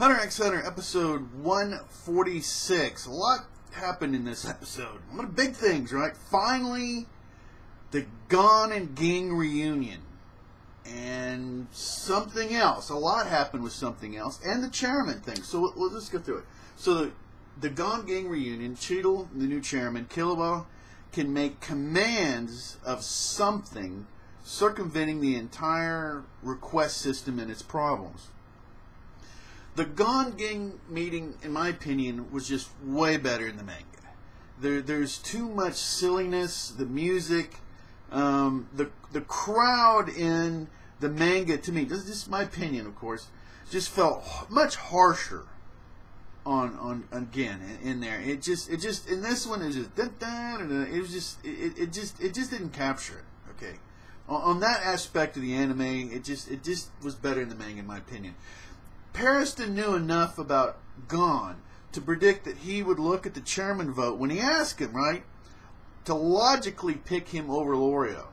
Hunter x Hunter, episode 146. A lot happened in this episode. A lot of big things, right? Finally, the Gon and Ging reunion. And something else. A lot happened with something else. And the chairman thing. So let's go through it. So the Gon Ging reunion, Cheadle, the new chairman, Killua, can make commands of something circumventing the entire request system and its problems. The Gon Ging meeting, in my opinion, was just way better in the manga. There's too much silliness, the music, the crowd in the manga, to me, this is my opinion, of course, just felt much harsher on Gin in there. It just in this one it just didn't capture it. Okay, on that aspect of the anime, it just was better in the manga, in my opinion. Pariston knew enough about Gon to predict that he would look at the chairman vote when he asked him, right, to logically pick him over Leorio,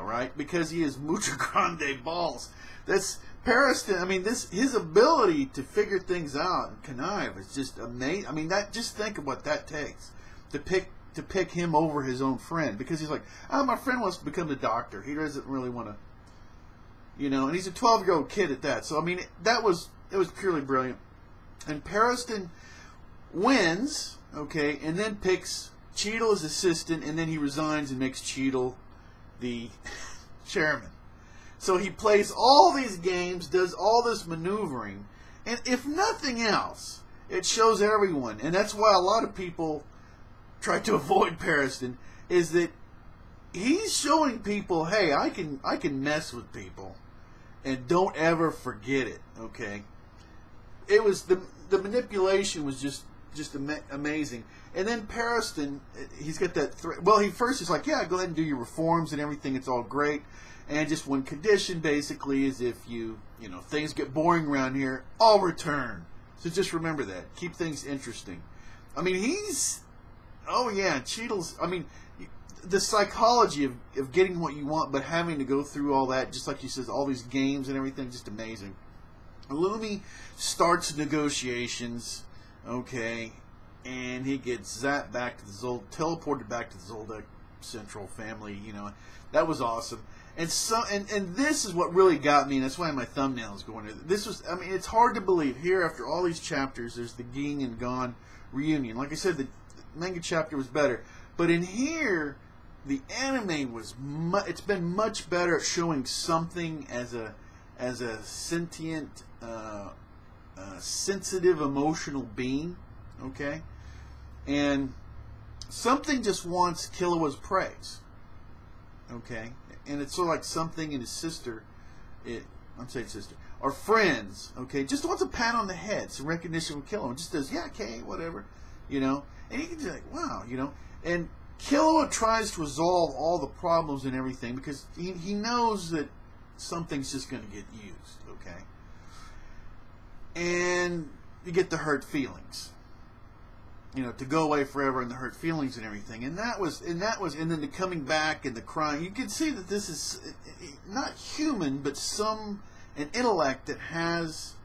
right, because he has mucho grande balls. That's Pariston. I mean, his ability to figure things out and connive is just amazing. I mean, just think of what that takes to pick him over his own friend, because he's like, oh, my friend wants to become the doctor. He doesn't really want to. You know, and he's a 12-year-old kid at that. So I mean, it was purely brilliant. And Pariston wins, okay, and then picks Cheadle as assistant, and then he resigns and makes Cheadle the chairman. So he plays all these games, does all this maneuvering, and if nothing else, it shows everyone, and that's why a lot of people try to avoid Pariston, is that he's showing people, hey, I can mess with people. And don't ever forget it, okay? It was the manipulation was just amazing. And then Pariston, he's got that well, he's like, yeah, go ahead and do your reforms and everything. It's all great. And just one condition, basically, is if you know, things get boring around here, I'll return. So just remember that. Keep things interesting. I mean, oh yeah, Cheadle's, I mean, the psychology of getting what you want, but having to go through all that, just like she says, all these games and everything, just amazing. Illumi starts negotiations, okay, and he gets zapped back to the teleported back to the Zoldyck Central family. You know, that was awesome. And so, and this is what really got me, and that's why my thumbnail is going to. This was, I mean, it's hard to believe here after all these chapters, there's the Ging and Gon reunion. Like I said, the manga chapter was better, but in here, the anime was it's been much better at showing something as a sentient, sensitive, emotional being, okay? And something just wants Killua's praise, okay? And it's sort of like something in his sister, I'm saying sister, or friends, okay? Just wants a pat on the head, some recognition from Killua. Just does, yeah, okay, whatever, you know? And you can just like, wow, you know? And Killua tries to resolve all the problems and everything because he knows that something's just going to get used, okay? And you get the hurt feelings, you know, to go away forever and the hurt feelings and everything. And then the coming back and the crying. You can see that this is not human, but an intellect that has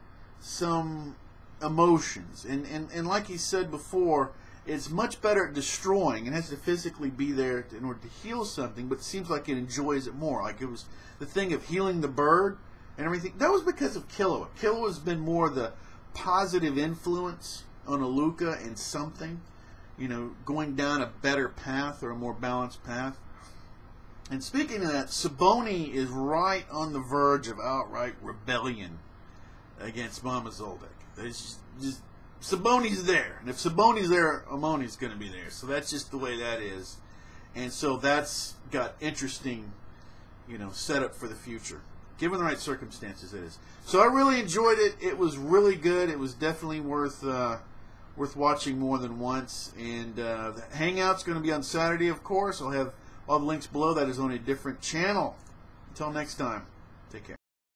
some emotions. And like he said before, it's much better at destroying and has to physically be there in order to heal something, but it seems like it enjoys it more. Like it was the thing of healing the bird and everything. That was because of Killua. Killua's been more the positive influence on Aluka and something, you know, going down a better path or a more balanced path. And speaking of that, Saboni is right on the verge of outright rebellion against Mama Zoldyck. It's just Saboni's there, and if Saboni's there, Amoni's going to be there. So that's just the way that is, and so that's got interesting, you know, setup for the future, given the right circumstances. It is. So I really enjoyed it. It was really good. It was definitely worth watching more than once. And the Hangout's going to be on Saturday, of course. I'll have all the links below. That is on a different channel. Until next time, take care.